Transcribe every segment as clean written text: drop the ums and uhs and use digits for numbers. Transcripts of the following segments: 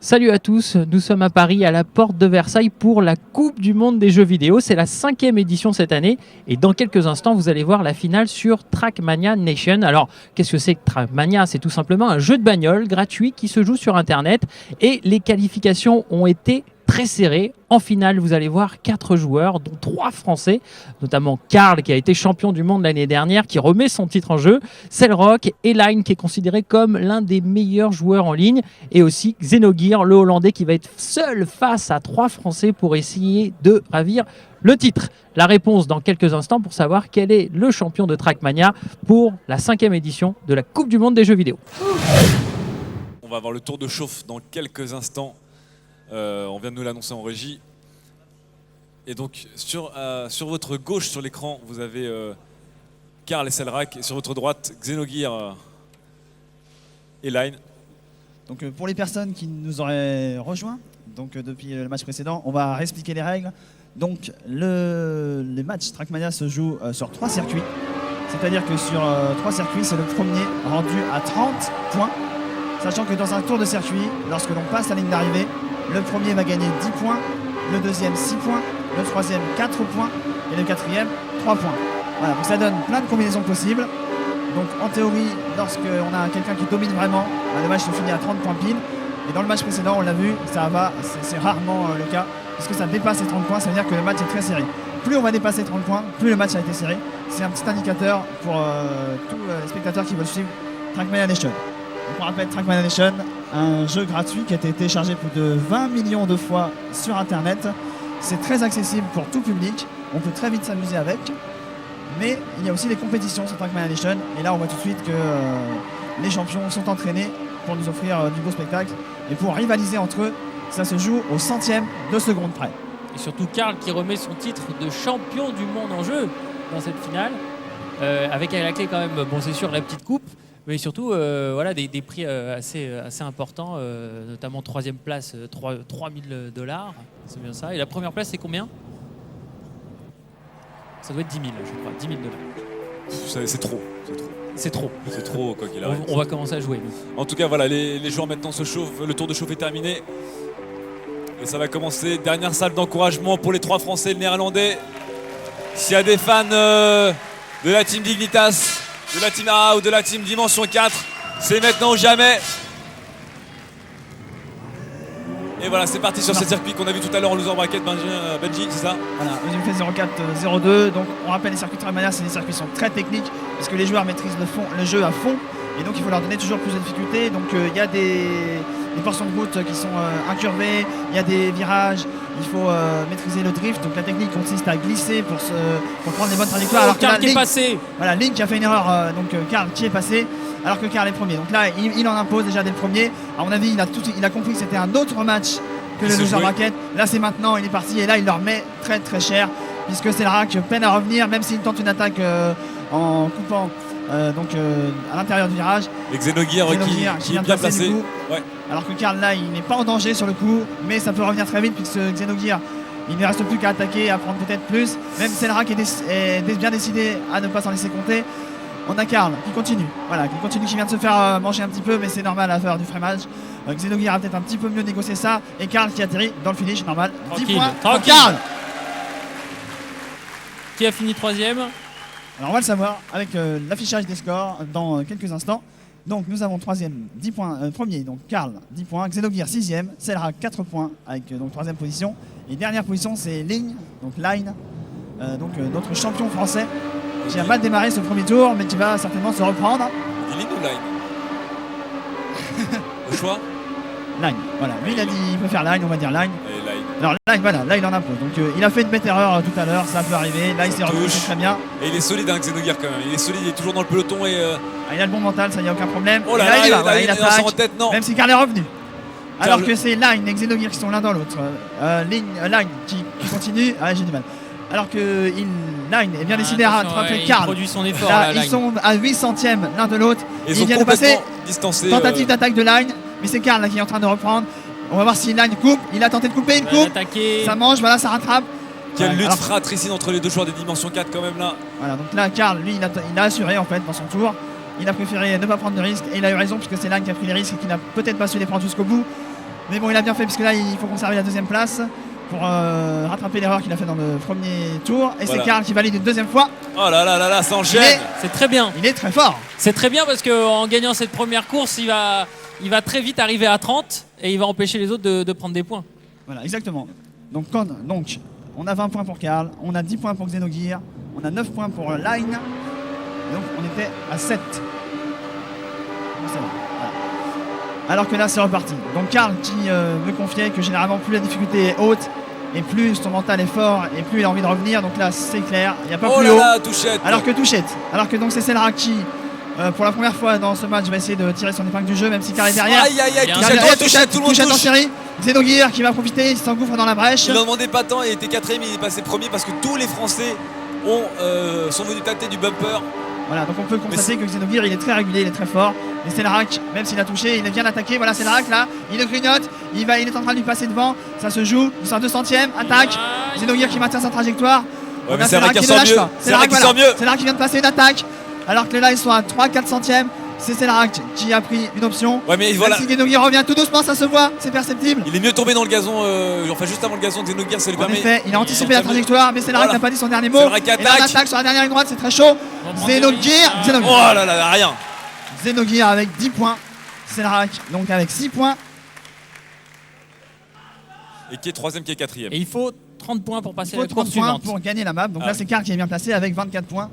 Salut à tous, nous sommes à Paris à la porte de Versailles pour la Coupe du Monde des jeux vidéo. C'est la 5e édition cette année et dans quelques instants vous allez voir la finale sur Trackmania Nation. Alors qu'est-ce que c'est que Trackmania? C'est tout simplement un jeu de bagnole gratuit qui se joue sur internet et les qualifications ont été très serré. En finale, vous allez voir 4 joueurs, dont 3 Français, notamment Karl, qui a été champion du monde l'année dernière, qui remet son titre en jeu, Cellrock et Line, qui est considéré comme l'un des meilleurs joueurs en ligne, et aussi Xenogears, le Hollandais, qui va être seul face à 3 Français pour essayer de ravir le titre. La réponse dans quelques instants pour savoir quel est le champion de Trackmania pour la 5e édition de la Coupe du Monde des jeux vidéo. On va avoir le tour de chauffe dans quelques instants. On vient de nous l'annoncer en régie. Et donc sur votre gauche sur l'écran, vous avez Karl et Cellrock, et sur votre droite, Xenogears et Line. Donc pour les personnes qui nous auraient rejoints depuis le match précédent, on va réexpliquer les règles. Donc les matchs Trackmania se jouent sur 3 circuits. C'est-à-dire que sur 3 circuits, c'est le premier rendu à 30 points. Sachant que dans un tour de circuit, lorsque l'on passe la ligne d'arrivée, le premier va gagner 10 points, le deuxième 6 points, le troisième 4 points et le quatrième 3 points. Voilà, donc ça donne plein de combinaisons possibles. Donc en théorie, lorsqu'on a quelqu'un qui domine vraiment, le match se finit à 30 points pile. Et dans le match précédent, on l'a vu, c'est rarement le cas, puisque ça dépasse les 30 points, ça veut dire que le match est très serré. Plus on va dépasser 30 points, plus le match a été serré. C'est un petit indicateur pour tous les spectateurs qui veulent suivre Trackmania Nation. Donc on rappelle Trackmania Nation, un jeu gratuit qui a été téléchargé plus de 20 millions de fois sur internet. C'est très accessible pour tout public, on peut très vite s'amuser avec. Mais il y a aussi des compétitions sur Trackmania Nation. Et là on voit tout de suite que les champions sont entraînés pour nous offrir du beau spectacle. Et pour rivaliser entre eux, ça se joue au centième de seconde près. Et surtout Karl qui remet son titre de champion du monde en jeu dans cette finale. Avec à la clé quand même, bon c'est sûr la petite coupe. Mais surtout, voilà, des prix assez importants, notamment 3e place, 3000 $, c'est bien ça. Et la première place, c'est combien? Ça doit être 10 000, je crois, 10 000 $. C'est trop. C'est trop. C'est trop, quoi qu'il arrive. On va commencer à jouer, nous. En tout cas, voilà, les joueurs maintenant se chauffent, le tour de chauffe est terminé. Et ça va commencer. Dernière salle d'encouragement pour les 3 Français, le Néerlandais. S'il y a des fans de la team Dignitas, de la team A ou de la team Dimension 4, c'est maintenant ou jamais. Et voilà, c'est parti sur ce circuit qu'on a vu tout à l'heure en loser bracket, Benji, c'est ça? Voilà, deuxième fait 04-02. Donc on rappelle les circuits Trackmania, c'est des circuits qui sont très techniques parce que les joueurs maîtrisent le jeu à fond et donc il faut leur donner toujours plus de difficultés. Donc il y a des portions de route qui sont incurvées, il y a des virages, il faut maîtriser le drift. Donc la technique consiste à glisser pour prendre les bonnes trajectoires. Alors Karl qui est passé. Voilà, Link qui a fait une erreur, donc Karl qui est passé. Alors que Karl est premier. Donc là, il en impose déjà dès le premier. À mon avis, il a compris que c'était un autre match que le loser bracket. Là, c'est maintenant, il est parti. Et là, il leur met très très cher. Puisque Cellrock peine à revenir, même s'il tente une attaque en coupant à l'intérieur du virage. Et Xenogears qui est bien placé. Ouais. Alors que Karl, là, il n'est pas en danger sur le coup. Mais ça peut revenir très vite, puisque Xenogears, il ne reste plus qu'à attaquer, à prendre peut-être plus. Même Cellrock est bien décidé à ne pas s'en laisser compter. On a Karl qui continue, qui vient de se faire manger un petit peu, mais c'est normal à faire du frémage. Xenogears a peut-être un petit peu mieux négocié ça, et Karl qui atterrit dans le finish, normal. 10 points pour Karl. Qui a fini 3e? Alors on va le savoir avec l'affichage des scores dans quelques instants. Donc nous avons 3e, 10 points, premier, donc Karl, 10 points, Xenogears 6e, Cellrock 4 points avec donc 3e position. Et dernière position c'est Line, notre champion français, qui a mal démarré ce premier tour, mais qui va certainement se reprendre. Line ou Line? Le choix? Line, voilà. Lui, il a dit il peut faire Line, on va dire Line. Et Line. Alors Line, voilà, là il en impose. Donc il a fait une bête erreur tout à l'heure, ça peut arriver. Là il s'est retrouvé très bien. Et il est solide, Xenogears quand même. Il est solide, il est toujours dans le peloton et. Il a le bon mental, ça y a aucun problème. Oh là là, là, il attaque. En tête, non. Même si Karl est revenu. Alors que c'est Line et Xenogears qui sont l'un dans l'autre. Line qui continue. Ah, j'ai du mal. Alors que Line est bien décidé à rattraper Karl. Il produit son effort. Là, ils sont à 8 centièmes l'un de l'autre. Ils viennent de passer. Distancés, tentative d'attaque de Line, mais c'est Karl là, qui est en train de reprendre. On va voir si Line coupe. Il a tenté de couper une coupe. Ça mange, voilà, ça rattrape. Quelle lutte fratricide entre les deux joueurs des Dimensions 4 quand même là. Voilà, donc là Karl, lui, il a assuré en fait dans son tour. Il a préféré ne pas prendre de risques et il a eu raison puisque c'est Line qui a pris les risques et qui n'a peut-être pas su les prendre jusqu'au bout. Mais bon, il a bien fait, puisque là, il faut conserver la deuxième place pour rattraper l'erreur qu'il a fait dans le premier tour. Et Voilà. c'est Karl qui valide une deuxième fois. Oh là là là là, ça enchaîne. C'est très bien. Il est très fort. C'est très bien parce qu'en gagnant cette première course, il va très vite arriver à 30 et il va empêcher les autres de prendre des points. Voilà, exactement. Donc, on a 20 points pour Karl, on a 10 points pour Xenogear, on a 9 points pour Line. Donc, on était à 7. Donc, c'est bon. Voilà. Alors que là, c'est reparti. Donc, Karl qui me confiait que généralement, plus la difficulté est haute et plus son mental est fort et plus il a envie de revenir. Donc là, c'est clair, il n'y a pas Oh plus là haut. là, touchette. Alors que Touchette, alors que donc c'est Selrak qui, pour la première fois dans ce match, va essayer de tirer son épingle du jeu, même si Karl est derrière. Aïe aïe aïe, Bien. touchette, Karl est oh, touchette, tout le monde Touchette en touche. série. Xenogear qui va profiter, il s'engouffre dans la brèche. Il n'en demandait pas tant, il était 4ème, il est passé premier parce que tous les Français sont venus tâter du bumper. Voilà, donc on peut constater que Xenogear il est très régulier, il est très fort. Et Selrak, même s'il a touché, il est bien attaqué. Voilà, Selrak là, il le grignote, il est en train de lui passer devant. Ça se joue, ils sont à 200ème, attaque. Xenogear qui maintient sa trajectoire. Ouais, On mais a c'est vrai Selrak qu'il qui ne sort lâche mieux. pas. C'est vrai qu'il sort mieux. Selrak qui vient de passer une attaque. Alors que là, ils sont à 3-4 centièmes. C'est Selrak qui a pris une option. Ouais, mais voilà. Même si Xenogear revient tout doucement, ça se voit, c'est perceptible. Il est mieux tombé dans le gazon, enfin juste avant le gazon de Xenogear, ça lui En permet. effet, il a anticipé de la sortir trajectoire, mais Selrak Voilà. n'a pas dit son dernier mot. Selrak Et là, on attaque. attaque sur la dernière ligne droite, c'est très chaud. Xenogear, mieux. Oh là là là, rien. Xenogear avec 10 points. Selrak donc avec 6 points. Et qui est 3ème, qui est 4ème. Et il faut 30 points pour passer Il faut à la course 30 points suivante. pour gagner la map. Donc Ah là, oui. c'est Karl qui est bien placé avec 24 points.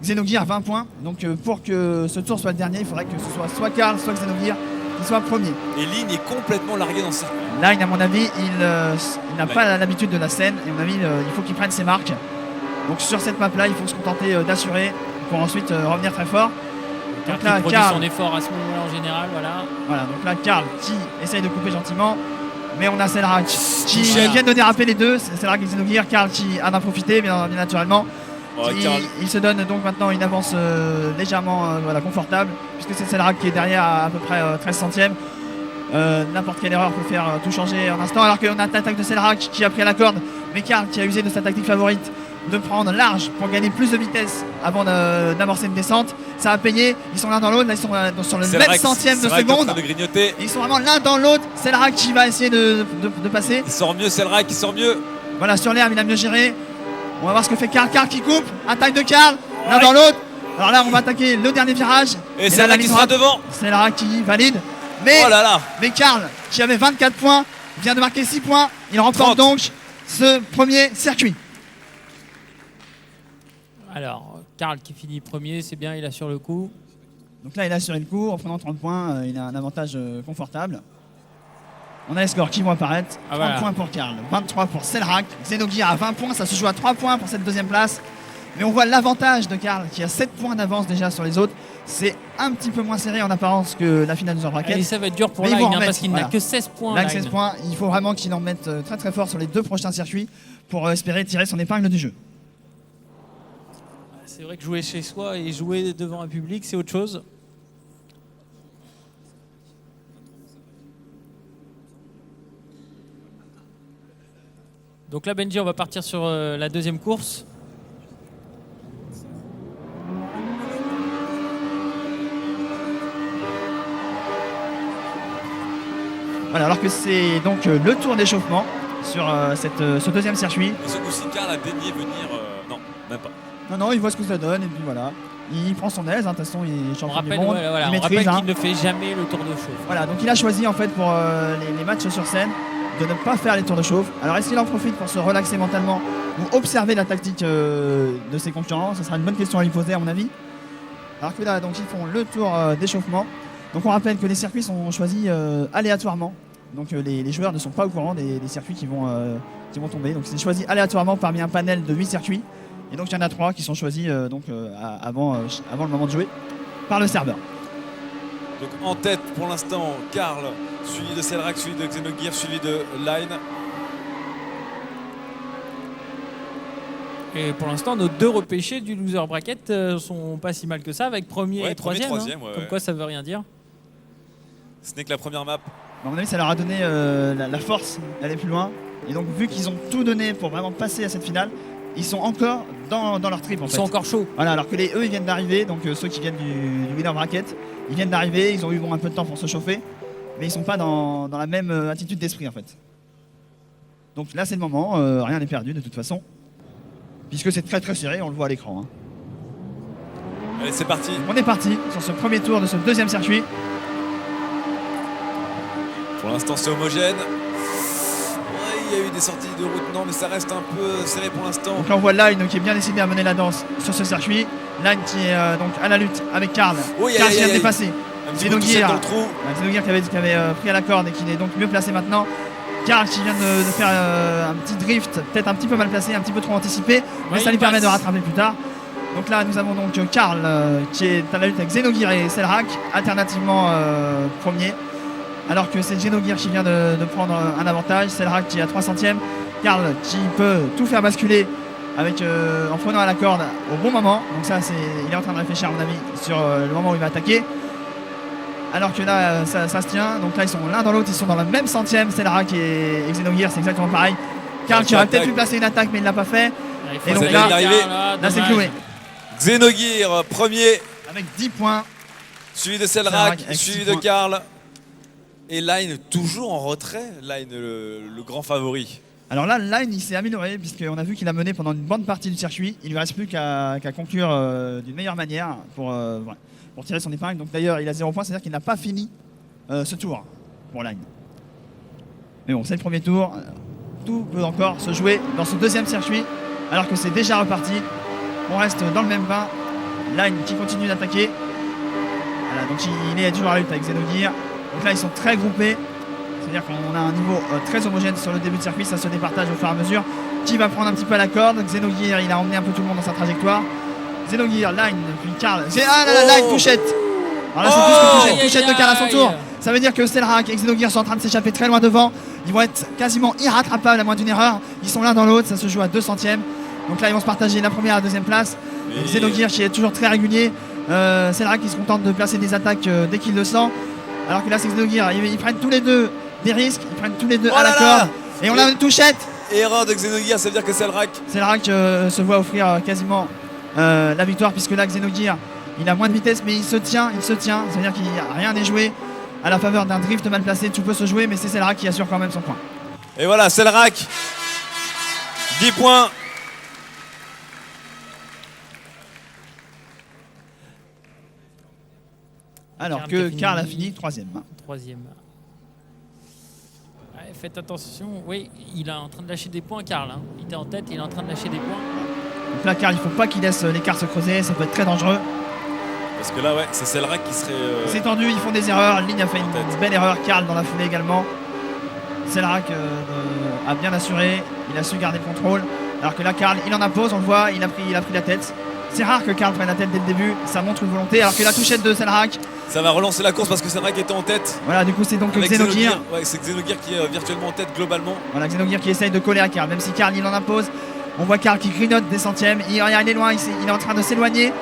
Xenogear 20 points. Donc pour que ce tour soit le dernier, il faudrait que ce soit Karl, soit Xenogear qui soit premier. Et Lynn est complètement largué dans ce circuit. Line, à mon avis, il n'a pas l'habitude de la scène. Et à mon avis, il faut qu'il prenne ses marques. Donc sur cette map-là, il faut se contenter d'assurer pour ensuite revenir très fort. Karl Donc qui là, produit Karl, son effort à ce moment-là en général, voilà. voilà, donc là, Karl qui essaye de couper gentiment. Mais on a Selrak qui Touché. vient de déraper les deux. C'est Selrak et Xenogear. Karl qui en a profité, bien naturellement. Oh, Il, Karl. il se donne donc maintenant une avance légèrement voilà, confortable, puisque c'est Selrak qui est derrière à peu près 13 centièmes. N'importe quelle erreur peut faire tout changer en un instant, alors qu'on a l'attaque de Selrak qui a pris à la corde, mais Karl qui a usé de sa tactique favorite de prendre large pour gagner plus de vitesse avant d'amorcer une descente. Ça a payé, ils sont l'un dans l'autre, là ils sont sur le même centième de Selrak est en seconde. train de grignoter. Et ils sont vraiment l'un dans l'autre. Selrak qui va essayer de passer. Il sort mieux, Selrak, il sort mieux. Voilà, sur l'herbe, il a mieux géré. On va voir ce que fait Karl. Karl qui coupe. Attaque de Karl. L'un dans l'autre. Alors là, on va attaquer le dernier virage. Et là, la Selrak ligne qui sera droite, devant. Selrak qui valide. Mais, Oh là là. mais Karl, qui avait 24 points, vient de marquer 6 points. Il remporte 30. donc ce premier circuit. Alors, Karl qui finit premier, c'est bien, il assure le coup. Donc là, il a assuré le coup. En prenant 30 points, il a un avantage confortable. On a les scores qui vont apparaître. 30 voilà. points pour Karl, 23 pour Selrak. Xenogear à 20 points, ça se joue à 3 points pour cette deuxième place. Mais on voit l'avantage de Karl qui a 7 points d'avance déjà sur les autres. C'est un petit peu moins serré en apparence que la finale du bracket. Et ça va être dur pour Mais ils Line, vont hein, remettre, parce qu'il voilà. n'a que 16 points. Là, Line. 16 points, il faut vraiment qu'il en mette très très fort sur les deux prochains circuits pour espérer tirer son épingle du jeu. C'est vrai que jouer chez soi et jouer devant un public, c'est autre chose. Donc là, Benji, on va partir sur la deuxième course. Voilà, alors que c'est donc le tour d'échauffement sur ce deuxième circuit. Et ce coup-ci, Karl a daigné venir. Non, même pas. Non, non, il voit ce que ça donne et puis voilà. Il prend son aise, hein, de toute façon il est On champion du rappelle, monde, voilà, il on maîtrise. rappelle Hein. qu'il ne fait jamais le tour de chauffe. Voilà, donc il a choisi en fait pour les matchs sur scène de ne pas faire les tours de chauffe. Alors est-ce qu'il en profite pour se relaxer mentalement ou observer la tactique de ses concurrents? Ce sera une bonne question à lui poser à mon avis. Alors que là, donc ils font le tour d'échauffement. Donc on rappelle que les circuits sont choisis aléatoirement. Donc les joueurs ne sont pas au courant des circuits qui vont tomber. Donc c'est choisi aléatoirement parmi un panel de 8 circuits. Et donc il y en a 3 qui sont choisis avant le moment de jouer par le serveur. Donc en tête pour l'instant, Karl, suivi de Selrak, suivi de Xenogear, suivi de Line. Et pour l'instant, nos deux repêchés du loser bracket sont pas si mal que ça, avec premier Ouais, et premier, troisième. troisième, hein. ouais, Comme ouais. quoi, ça veut rien dire. Ce n'est que la première map. À mon avis, ça leur a donné la force d'aller plus loin. Et donc, vu qu'ils ont tout donné pour vraiment passer à cette finale, ils sont encore dans leur trip en Ils fait. sont encore chauds. Voilà, alors que eux, ils viennent d'arriver. Donc, ceux qui viennent du winner bracket, ils viennent d'arriver. Ils ont eu un peu de temps pour se chauffer. mais ils sont pas dans la même attitude d'esprit en fait. Donc là c'est le moment, rien n'est perdu de toute façon, puisque c'est très très serré, on le voit à l'écran. Hein. Allez, c'est parti. On est parti sur ce premier tour de ce deuxième circuit. Pour l'instant, c'est homogène. Ouais, il y a eu des sorties de route, non, mais ça reste un peu serré pour l'instant. Donc là on voit Line qui est bien décidé à mener la danse sur ce circuit. Line qui est donc à la lutte avec Karl. Oui, Karl qui vient de dépasser. Un petit coup de touchette dans le trou. Xenogear qui avait pris à la corde et qui est donc mieux placé maintenant. Karl qui vient de faire un petit drift, peut-être un petit peu mal placé, un petit peu trop anticipé, mais ça lui permet de rattraper plus tard. Donc là nous avons donc Karl qui est à la lutte avec Xenogear et Selrak, alternativement premier. Alors que c'est Xenogear qui vient de prendre un avantage, Selrak qui est à 3 centièmes, Karl qui peut tout faire basculer avec, en prenant à la corde au bon moment. Donc ça il est en train de réfléchir à mon avis sur le moment où il va attaquer. Alors que là ça se tient, donc là ils sont l'un dans l'autre, ils sont dans le même centième, Selrak et Xenogear, c'est exactement pareil. Karl qui aurait peut-être pu placer une attaque mais il ne l'a pas fait. Et donc là c'est cloué. Xenogear premier, avec 10 points. suivi de Selrak, suivi de Karl. Et Line toujours en retrait, Line le grand favori. Alors là, Line il s'est amélioré puisqu'on a vu qu'il a mené pendant une bonne partie du circuit. Il ne lui reste plus qu'à conclure d'une meilleure manière pour tirer son épingle. Donc d'ailleurs il a 0 points, c'est-à-dire qu'il n'a pas fini ce tour pour Line. Mais bon, c'est le premier tour. Tout peut encore se jouer dans ce deuxième circuit alors que c'est déjà reparti. On reste dans le même bain. Line qui continue d'attaquer. Voilà, donc il est toujours à la lutte avec Xenogear. Donc là ils sont très groupés. C'est-à-dire qu'on a un niveau très homogène sur le début de circuit, ça se départage au fur et à mesure. Qui va prendre un petit peu à la corde. Xenogear, il a emmené un peu tout le monde dans sa trajectoire. Xenogear, Line, puis Karl. Line, touchette. Alors là c'est plus que touchette de Karl à son tour. Ça veut dire que Selrak et Xenogear sont en train de s'échapper très loin devant. Ils vont être quasiment irrattrapables à moins d'une erreur. Ils sont l'un dans l'autre, ça se joue à 2 centièmes. Donc là ils vont se partager la première et la deuxième place. Xenogear qui est toujours très régulier. Selrak qui se contente de placer des attaques dès qu'il le sent. Alors que là c'est Xenogear, ils prennent tous les deux des risques, ils prennent tous les deux à la corde. Et on a une touchette. Erreur de Xenogear, ça veut dire que Selrak se voit offrir quasiment la victoire, puisque là Xenogear il a moins de vitesse mais il se tient, ça veut dire qu'il n'y a rien n'est joué à la faveur d'un drift mal placé, tout peut se jouer, mais c'est Selrak qui assure quand même son point. Et voilà, Selrak 10 points. Alors que Karl a fini 3ème. Troisième. Ouais, faites attention, oui, il est en train de lâcher des points, Karl. Hein. Il était en tête, il est en train de lâcher des points. Donc là, Karl, il ne faut pas qu'il laisse l'écart se creuser, ça peut être très dangereux. Parce que là, ouais, c'est Selrak qui serait. C'est tendu, ils font des erreurs. Ligne a fait une belle erreur, Karl dans la foulée également. Selrak a bien assuré, il a su garder le contrôle. Alors que là, Karl, il en impose, on le voit, il a pris la tête. C'est rare que Karl prenne la tête dès le début, ça montre une volonté. Alors que la touchette de Selrak. Ça va relancer la course parce que Selrak était en tête. Voilà, du coup, c'est donc Xenogear. Ouais, c'est Xenogear qui est virtuellement en tête globalement. Voilà, Xenogear qui essaye de coller à Karl, même si Karl il en impose. On voit Karl qui grignote des centièmes. Il est loin, il est en train de s'éloigner.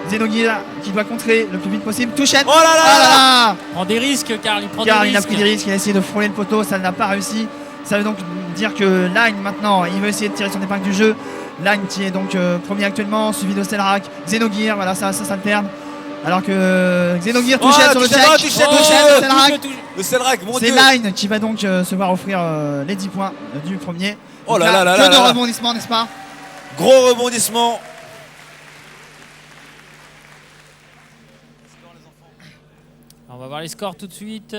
Xenogear qui doit contrer le plus vite possible. Touchette. Oh là là, Il prend des risques, Karl. Il a pris des risques, il a essayé de frôler le poteau, ça n'a pas réussi. Ça veut donc dire que Line maintenant, il veut essayer de tirer son épingle du jeu. Line qui est donc premier actuellement, suivi de Selrak. Xenogear, voilà, ça s'alterne. Alors que Xenogear touchette sur le check. Touchette de Selrak. Le Selrak, mon Dieu. C'est Line qui va donc se voir offrir les 10 points du premier. Oh là là, que de rebondissement, n'est-ce pas? Gros rebondissement. On va voir les scores tout de suite.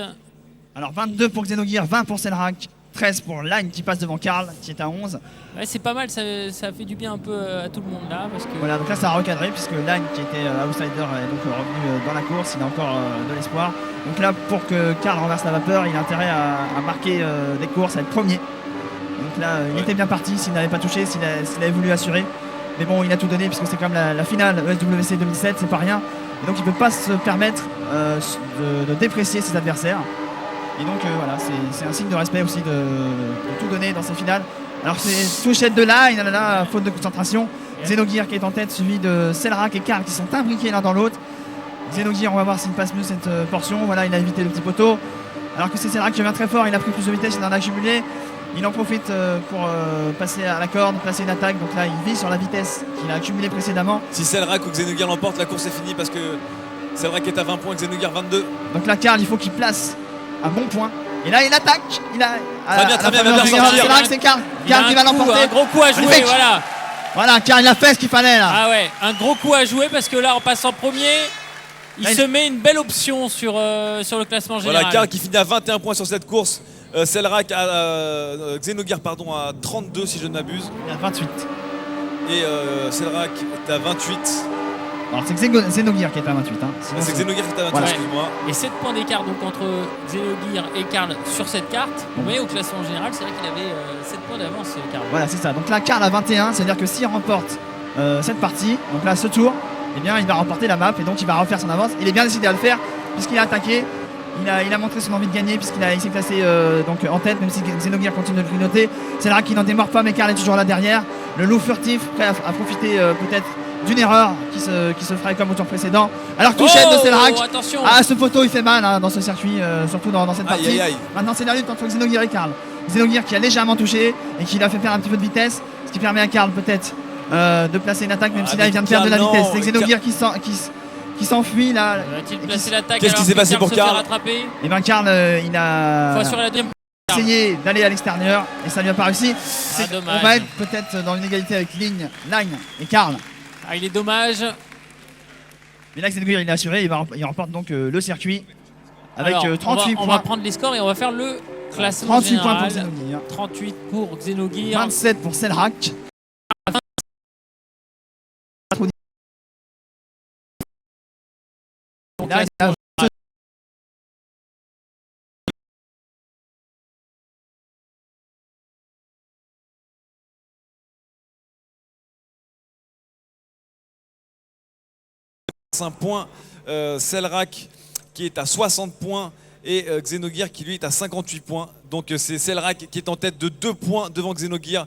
Alors 22 pour Xenogear, 20 pour Selrak, 13 pour Line qui passe devant Karl qui est à 11. Ouais, c'est pas mal, ça fait du bien un peu à tout le monde là. Parce que... Voilà, donc là ça a recadré puisque Line qui était outsider est donc revenu dans la course, il a encore de l'espoir. Donc là pour que Karl renverse la vapeur, il a intérêt à marquer des courses, à être premier. Donc là il était bien parti s'il n'avait pas touché, s'il avait voulu assurer. Mais bon, il a tout donné puisque c'est quand même la finale ESWC 2007, c'est pas rien. Et donc il ne peut pas se permettre de déprécier ses adversaires. Et donc voilà, c'est un signe de respect aussi de tout donner dans ces finales. Alors c'est touchette de Line, faute de concentration. Xenogear qui est en tête, suivi de Selrak et Karl qui sont imbriqués l'un dans l'autre. Xenogear, on va voir s'il passe mieux cette portion. Voilà, il a évité le petit poteau. Alors que c'est Selrak qui revient très fort, il a pris plus de vitesse, il en a accumulé. Il en profite pour passer à la corde, placer une attaque. Donc là, il vit sur la vitesse qu'il a accumulée précédemment. Si Selrak ou Xenogear l'emporte, la course est finie parce que Selrak est à 20 points, Xenogear 22. Donc là, Karl, il faut qu'il place un bon point. Et là, il attaque. Il a, Très bien, il va bien sortir. C'est Karl. Il a Karl qui va un l'emporter. gros coup à jouer, Magnifique. voilà. Voilà, Karl, il a fait ce qu'il fallait là. Ah ouais, un gros coup à jouer parce que là, en passant premier, il Là, se met une belle option sur le classement général. Voilà, Karl qui finit à 21 points sur cette course. Selrak Xenogears pardon, à 32 si je ne m'abuse. Il a 28. Et Selrak est à 28. Alors c'est Xenogears qui est à 28. Hein. Sinon, C'est Xenogears qui est à 28, Voilà. excuse-moi. Et 7 points d'écart donc entre Xenogears et Karl sur cette carte. Mais au classement général, c'est vrai qu'il avait 7 points d'avance, Karl. Voilà, c'est ça. Donc là, Karl a 21, c'est-à-dire que s'il remporte cette partie, donc là, ce tour, eh bien, il va remporter la map et donc il va refaire son avance. Il est bien décidé à le faire puisqu'il a attaqué. Il a montré son envie de gagner puisqu'il s'est classé donc en tête, même si Xenogears continue de le grignoter. C'est là qu'il n'en démord pas, mais Karl est toujours là derrière. Le loup furtif, prêt à profiter peut-être d'une erreur qui se ferait comme au tour précédent. Alors touchette de Selrak. Attention. Ah, ce poteau il fait mal hein, dans ce circuit, surtout dans cette partie. Aïe, aïe, aïe. Maintenant c'est la lutte entre Xenogears et Karl. Xenogears qui a légèrement touché et qui l'a fait perdre un petit peu de vitesse, ce qui permet à Karl peut-être de placer une attaque, même si là il vient de perdre de la Karl, vitesse. non. C'est Xenogears qui s'enfuit là. Va-t-il placer l'attaque? Qu'est-ce qui alors s'est que passé pour se fait Karl rattraper Et bien Karl il a Fois sur la deuxième. essayé d'aller à l'extérieur et ça lui a pas réussi. dommage. On va être peut-être dans une égalité avec Line et Karl. Ah, il est dommage. Mais là Xenogears il est assuré, il remporte donc le circuit avec Alors, 38 on points. va prendre les scores et on va faire le classement 38 points pour général. Xenogears. 38 pour Xenogears. 27 pour Selrak. Donc, Là, il a Un point, Selrak qui est à 60 points et Xenogears qui lui est à 58 points. Donc c'est Selrak qui est en tête de 2 points devant Xenogears.